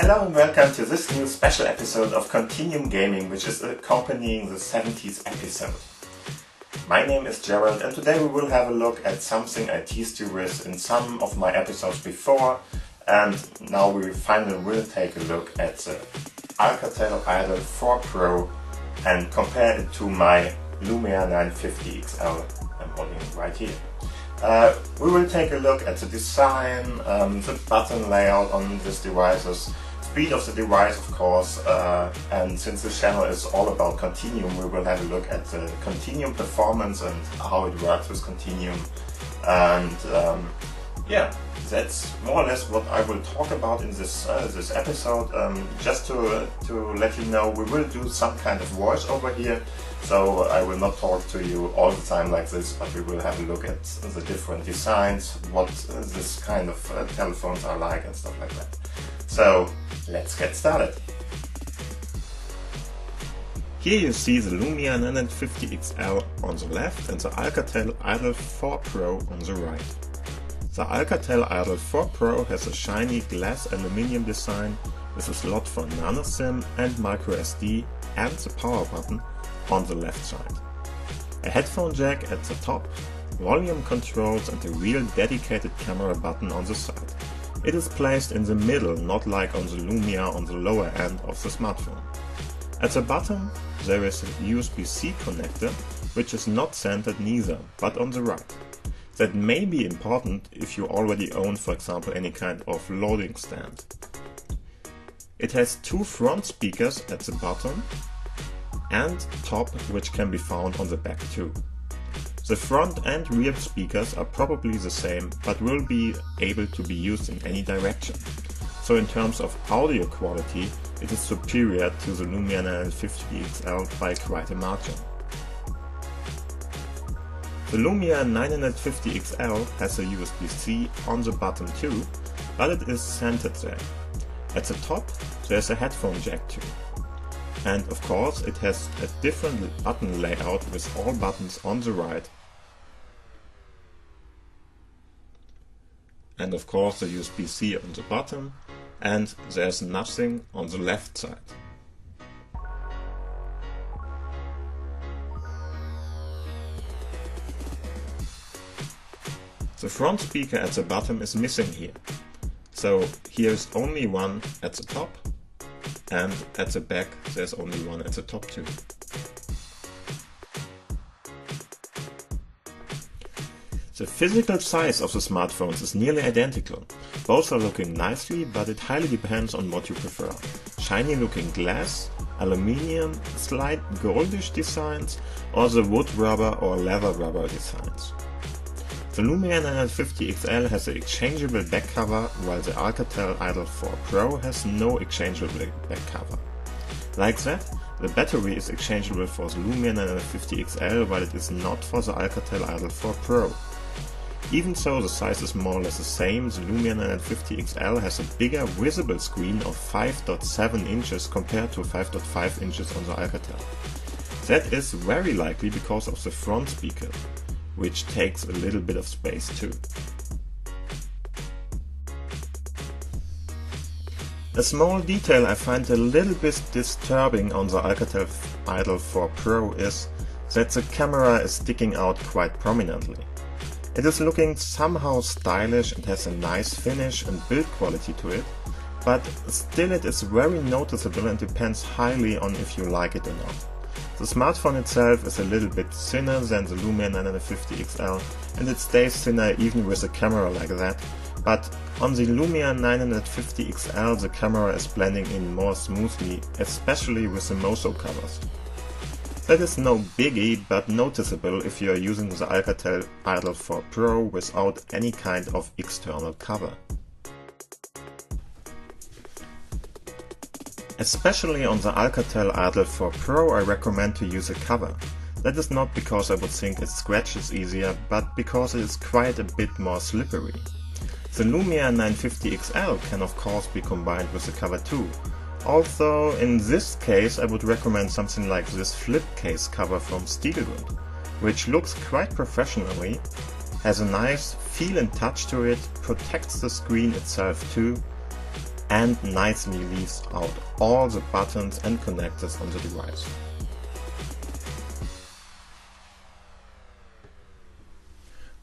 Hello and welcome to this new special episode of Continuum Gaming, which is accompanying the 70s episode. My name is Gerald and today we will have a look at something I teased you with in some of my episodes before, and now we finally will take a look at the Alcatel Idol 4 Pro and compare it to my Lumia 950 XL I'm holding it right here. We will take a look at the design, the button layout on these devices, speed of the device of course, and since this channel is all about Continuum, we will have a look at the Continuum performance and how it works with Continuum. And yeah, that's more or less what I will talk about in this episode. Just to let you know, we will do some kind of voice over here, so I will not talk to you all the time like this, but we will have a look at the different designs, what this kind of telephones are like and stuff like that. So let's get started. Here you see the Lumia 950 XL on the left and the Alcatel Idol 4 Pro on the right. The Alcatel Idol 4 Pro has a shiny glass aluminium design with a slot for nano SIM and micro SD and the power button on the left side. A headphone jack at the top, volume controls and a real dedicated camera button on the side. It is placed in the middle, not like on the Lumia on the lower end of the smartphone. At the bottom there is a USB-C connector, which is not centered neither, but on the right. That may be important if you already own, for example, any kind of loading stand. It has two front speakers at the bottom and top, which can be found on the back too. The front and rear speakers are probably the same, but will be able to be used in any direction. So in terms of audio quality, it is superior to the Lumia 950 XL by quite a margin. The Lumia 950 XL has a USB-C on the bottom too, but it is centered there. At the top there is a headphone jack too. And of course it has a different button layout with all buttons on the right. And of course the USB-C on the bottom, and there's nothing on the left side. The front speaker at the bottom is missing here, so here is only one at the top, and at the back there's only one at the top too. The physical size of the smartphones is nearly identical. Both are looking nicely, but it highly depends on what you prefer. Shiny looking glass, aluminium, slight goldish designs, or the wood rubber or leather rubber designs. The Lumia 950 XL has an exchangeable back cover, while the Alcatel Idol 4 Pro has no exchangeable back cover. Like that, the battery is exchangeable for the Lumia 950 XL, while it is not for the Alcatel Idol 4 Pro. Even so, the size is more or less the same. The Lumia 950 XL has a bigger visible screen of 5.7 inches compared to 5.5 inches on the Alcatel. That is very likely because of the front speaker, which takes a little bit of space too. A small detail I find a little bit disturbing on the Alcatel Idol 4 Pro is that the camera is sticking out quite prominently. It is looking somehow stylish and has a nice finish and build quality to it, but still it is very noticeable and depends highly on if you like it or not. The smartphone itself is a little bit thinner than the Lumia 950 XL, and it stays thinner even with a camera like that, but on the Lumia 950 XL the camera is blending in more smoothly, especially with the MOSO covers. That is no biggie, but noticeable if you are using the Alcatel Idol 4 Pro without any kind of external cover. Especially on the Alcatel Idol 4 Pro I recommend to use a cover. That is not because I would think it scratches easier, but because it is quite a bit more slippery. The Lumia 950 XL can of course be combined with a cover too. Although in this case I would recommend something like this flip case cover from Stielgrund, which looks quite professionally, has a nice feel and touch to it, protects the screen itself too, and nicely leaves out all the buttons and connectors on the device.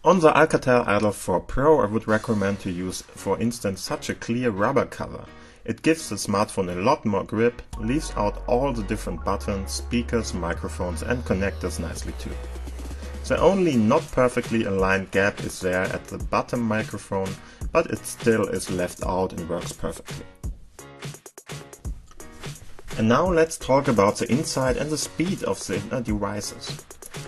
On the Alcatel Idol 4 Pro, I would recommend to use, for instance, such a clear rubber cover. It gives the smartphone a lot more grip, leaves out all the different buttons, speakers, microphones and connectors nicely too. The only not perfectly aligned gap is there at the bottom microphone, but it still is left out and works perfectly. And now let's talk about the inside and the speed of the inner devices.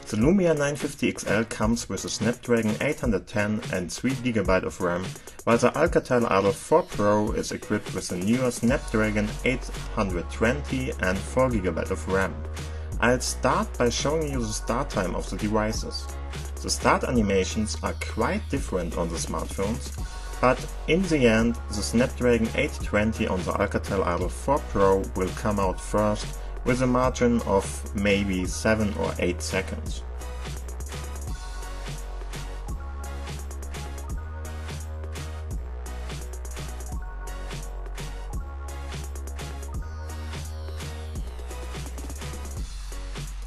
The Lumia 950 XL comes with a Snapdragon 810 and 3GB of RAM, while the Alcatel Idol 4 Pro is equipped with a newer Snapdragon 820 and 4GB of RAM. I'll start by showing you the start time of the devices. The start animations are quite different on the smartphones, but in the end the Snapdragon 820 on the Alcatel Idol 4 Pro will come out first with a margin of maybe 7 or 8 seconds.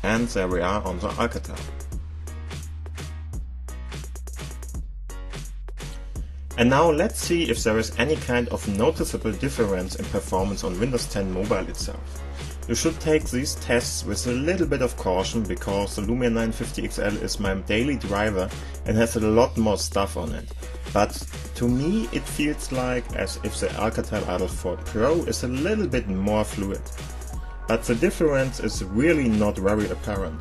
And there we are on the Alcatel. And now let's see if there is any kind of noticeable difference in performance on Windows 10 Mobile itself. You should take these tests with a little bit of caution, because the Lumia 950 XL is my daily driver and has a lot more stuff on it. But to me it feels like as if the Alcatel Idol 4 Pro is a little bit more fluid. But the difference is really not very apparent.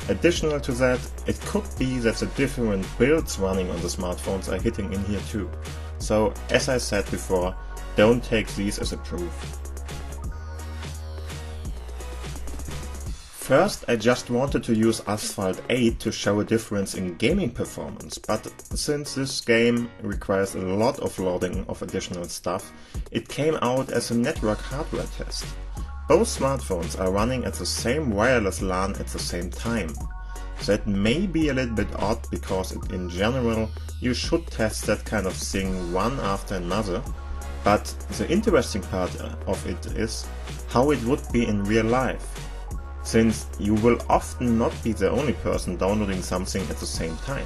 Additional to that, it could be that the different builds running on the smartphones are hitting in here too. So as I said before, don't take these as a proof. First, I just wanted to use Asphalt 8 to show a difference in gaming performance, but since this game requires a lot of loading of additional stuff, it came out as a network hardware test. Both smartphones are running at the same wireless LAN at the same time. That may be a little bit odd, because in general you should test that kind of thing one after another, but the interesting part of it is how it would be in real life, since you will often not be the only person downloading something at the same time.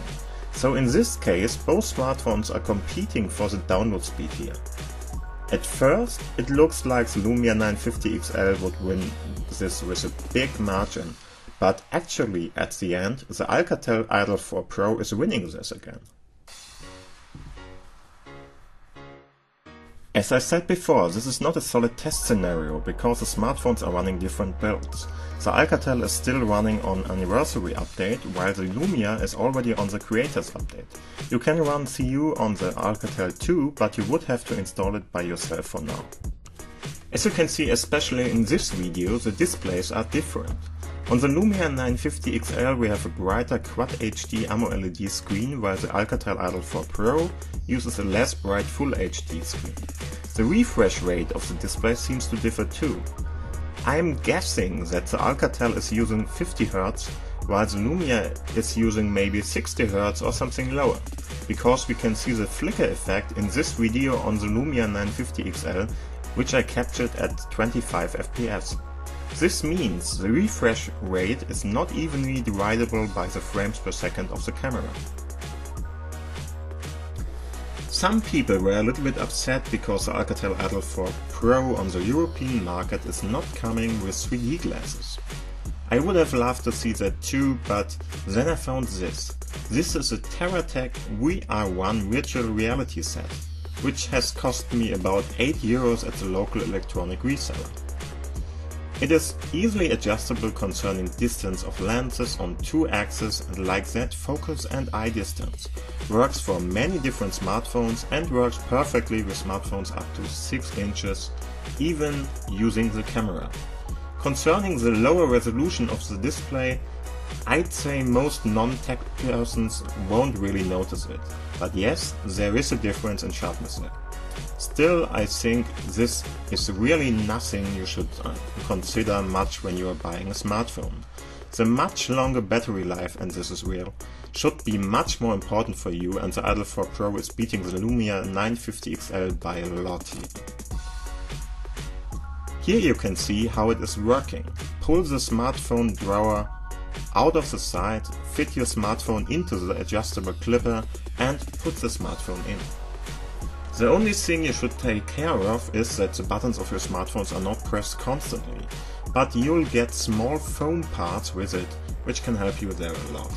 So in this case both smartphones are competing for the download speed here. At first it looks like the Lumia 950 XL would win this with a big margin, but actually at the end the Alcatel Idol 4 Pro is winning this again. As I said before, this is not a solid test scenario, because the smartphones are running different builds. The Alcatel is still running on Anniversary Update, while the Lumia is already on the Creators Update. You can run CU on the Alcatel too, but you would have to install it by yourself for now. As you can see, especially in this video, the displays are different. On the Lumia 950 XL we have a brighter Quad HD AMOLED screen, while the Alcatel Idol 4 Pro uses a less bright Full HD screen. The refresh rate of the display seems to differ too. I'm guessing that the Alcatel is using 50Hz, while the Lumia is using maybe 60Hz or something lower, because we can see the flicker effect in this video on the Lumia 950 XL, which I captured at 25 FPS. This means the refresh rate is not evenly dividable by the frames per second of the camera. Some people were a little bit upset because the Alcatel Idol 4 Pro on the European market is not coming with 3D glasses. I would have loved to see that too, but then I found this. This is a TerraTech VR1 virtual reality set, which has cost me about 8 euros at the local electronic reseller. It is easily adjustable concerning distance of lenses on 2 axes, and like that focus and eye distance. Works for many different smartphones and works perfectly with smartphones up to 6 inches, even using the camera. Concerning the lower resolution of the display, I'd say most non-tech persons won't really notice it, but yes, there is a difference in sharpness there. Still, I think this is really nothing you should consider much when you are buying a smartphone. The much longer battery life, and this is real, should be much more important for you, and the Idol 4 Pro is beating the Lumia 950 XL by a lot here. Here you can see how it is working. Pull the smartphone drawer out of the side, fit your smartphone into the adjustable clipper and put the smartphone in. The only thing you should take care of is that the buttons of your smartphones are not pressed constantly, but you'll get small foam parts with it, which can help you there a lot.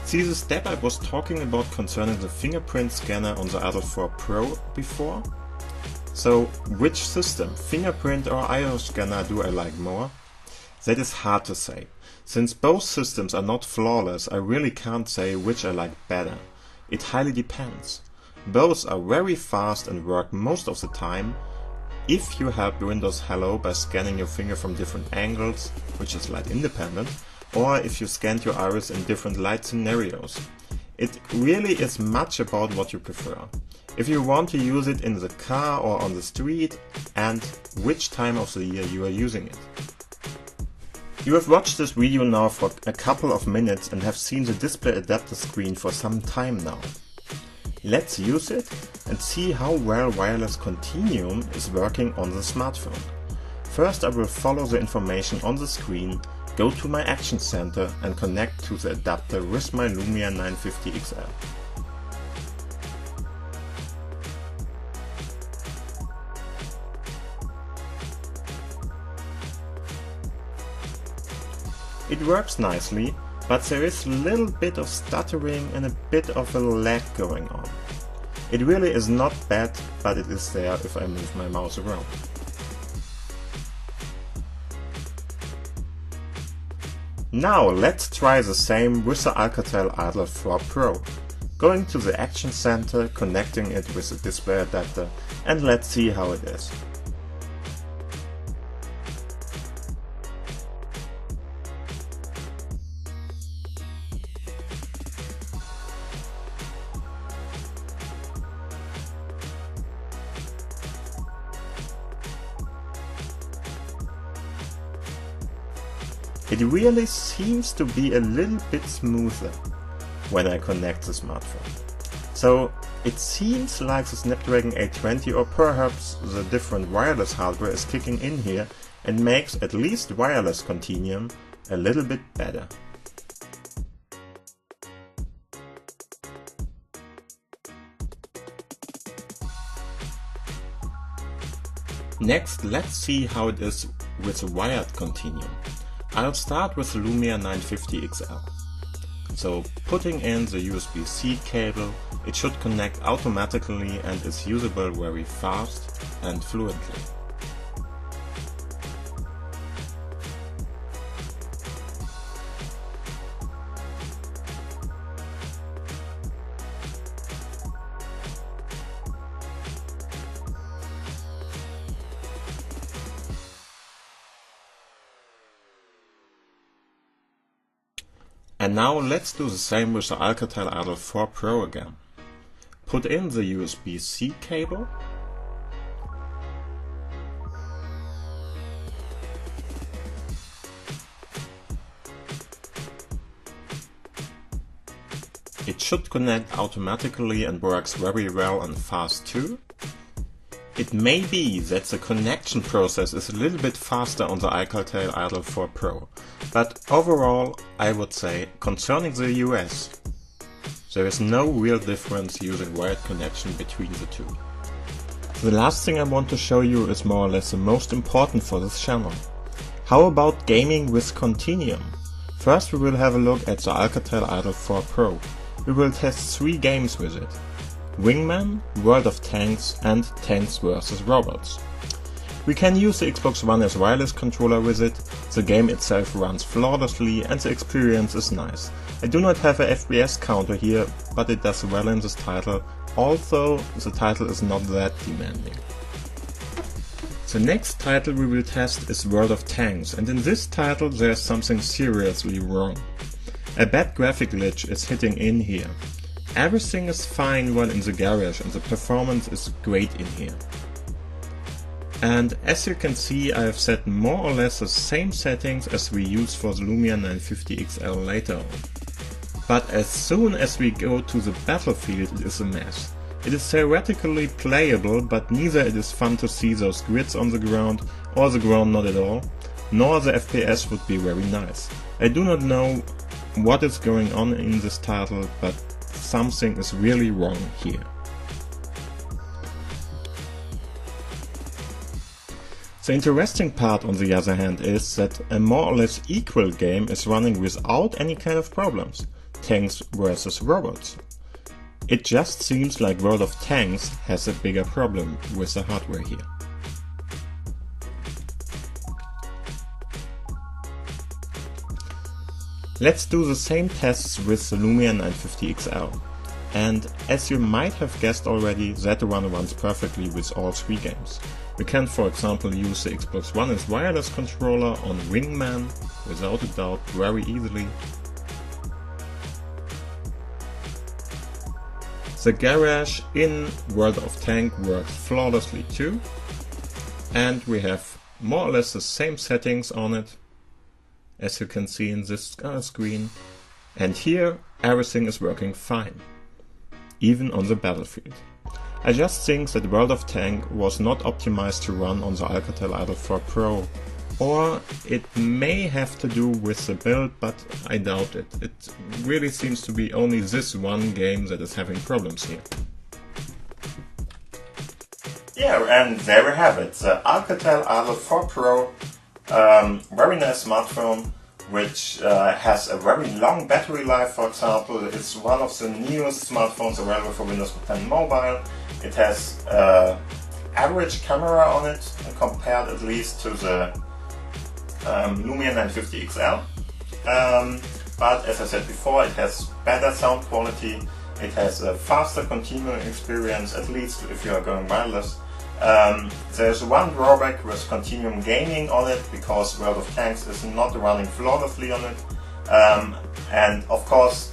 See the step I was talking about concerning the fingerprint scanner on the Idol 4 Pro before? So which system, fingerprint or IR scanner, do I like more? That is hard to say. Since both systems are not flawless, I really can't say which I like better. It highly depends. Both are very fast and work most of the time if you help Windows Hello by scanning your finger from different angles, which is light independent, or if you scanned your iris in different light scenarios. It really is much about what you prefer. If you want to use it in the car or on the street, and which time of the year you are using it. You have watched this video now for a couple of minutes and have seen the display adapter screen for some time now. Let's use it and see how well wireless Continuum is working on the smartphone. First I will follow the information on the screen, go to my action center and connect to the adapter with my Lumia 950 XL. It works nicely, but there is a little bit of stuttering and a bit of a lag going on. It really is not bad, but it is there if I move my mouse around. Now let's try the same with the Alcatel Idol 4 Pro. Going to the Action Center, connecting it with the display adapter, and let's see how it is. It really seems to be a little bit smoother when I connect the smartphone. So it seems like the Snapdragon 820 or perhaps the different wireless hardware is kicking in here and makes at least wireless Continuum a little bit better. Next, let's see how it is with the wired Continuum. I'll start with the Lumia 950 XL. So putting in the USB-C cable, it should connect automatically and is usable very fast and fluently. And now let's do the same with the Alcatel Idol 4 Pro again. Put in the USB-C cable. It should connect automatically and works very well and fast too. It may be that the connection process is a little bit faster on the Alcatel Idol 4 Pro, but overall I would say, concerning the US, there is no real difference using wired connection between the two. The last thing I want to show you is more or less the most important for this channel. How about gaming with Continuum? First we will have a look at the Alcatel Idol 4 Pro. We will test 3 games with it: Wingman, World of Tanks and Tanks vs Robots. We can use the Xbox One as wireless controller with it, the game itself runs flawlessly and the experience is nice. I do not have a FPS counter here, but it does well in this title, although the title is not that demanding. The next title we will test is World of Tanks, and in this title there is something seriously wrong. A bad graphic glitch is hitting in here. Everything is fine while in the garage and the performance is great in here. And as you can see, I have set more or less the same settings as we use for the Lumia 950 XL later on. But as soon as we go to the battlefield, it is a mess. It is theoretically playable, but neither it is fun to see those grids on the ground, or the ground not at all, nor the FPS would be very nice. I do not know what is going on in this title, but something is really wrong here. The interesting part, on the other hand, is that a more or less equal game is running without any kind of problems. Tanks versus robots. It just seems like World of Tanks has a bigger problem with the hardware here. Let's do the same tests with the Lumia 950 XL. And as you might have guessed already, that one runs perfectly with all three games. We can, for example, use the Xbox One as wireless controller on Wingman, without a doubt, very easily. The garage in World of Tank works flawlessly too, and we have more or less the same settings on it, as you can see in this screen, and here everything is working fine, even on the battlefield. I just think that World of Tank was not optimized to run on the Alcatel Idol 4 Pro, or it may have to do with the build, but I doubt it. It really seems to be only this one game that is having problems here. Yeah, and there we have it, the Alcatel Idol 4 Pro, very nice smartphone, which has a very long battery life, for example. It's one of the newest smartphones available for Windows 10 Mobile. It has average camera on it, compared at least to the Lumia 950 XL. But as I said before, it has better sound quality, it has a faster continuum experience, at least if you are going wireless. There's one drawback with Continuum Gaming on it, because World of Tanks is not running flawlessly on it. And of course,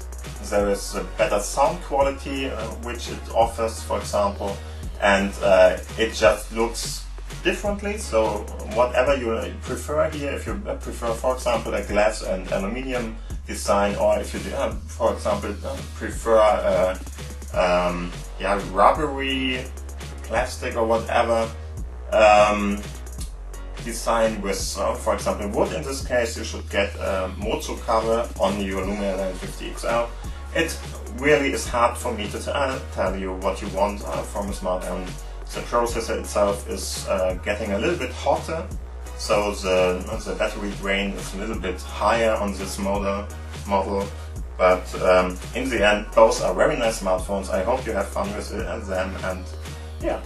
there is a better sound quality which it offers, for example, and it just looks differently. So whatever you prefer here, if you prefer, for example, a glass and aluminium design, or if you, for example, prefer rubbery plastic or whatever design with, for example, wood in this case, you should get a Mozo cover on your Lumia 950 XL. It really is hard for me to tell you what you want from a smartphone. The processor itself is getting a little bit hotter, so the battery drain is a little bit higher on this model. But in the end, both are very nice smartphones. I hope you have fun with them, and yeah,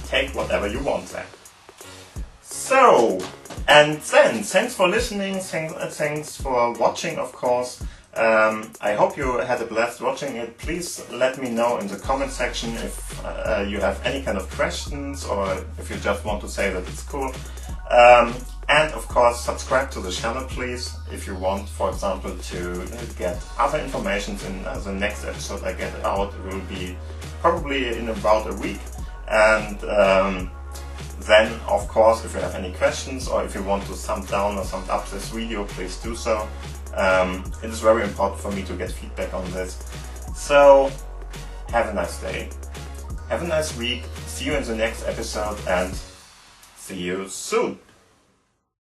take whatever you want there. So, and then, thanks for listening, thanks for watching, of course. I hope you had a blast watching it. Please let me know in the comment section if you have any kind of questions, or if you just want to say that it's cool. And of course, subscribe to the channel, please, if you want, for example, to get other information in the next episode I get out. It will be probably in about a week. And then, of course, if you have any questions, or if you want to thumb down or thumb up this video, please do so. It is very important for me to get feedback on this. So, have a nice day, have a nice week, see you in the next episode, and see you soon!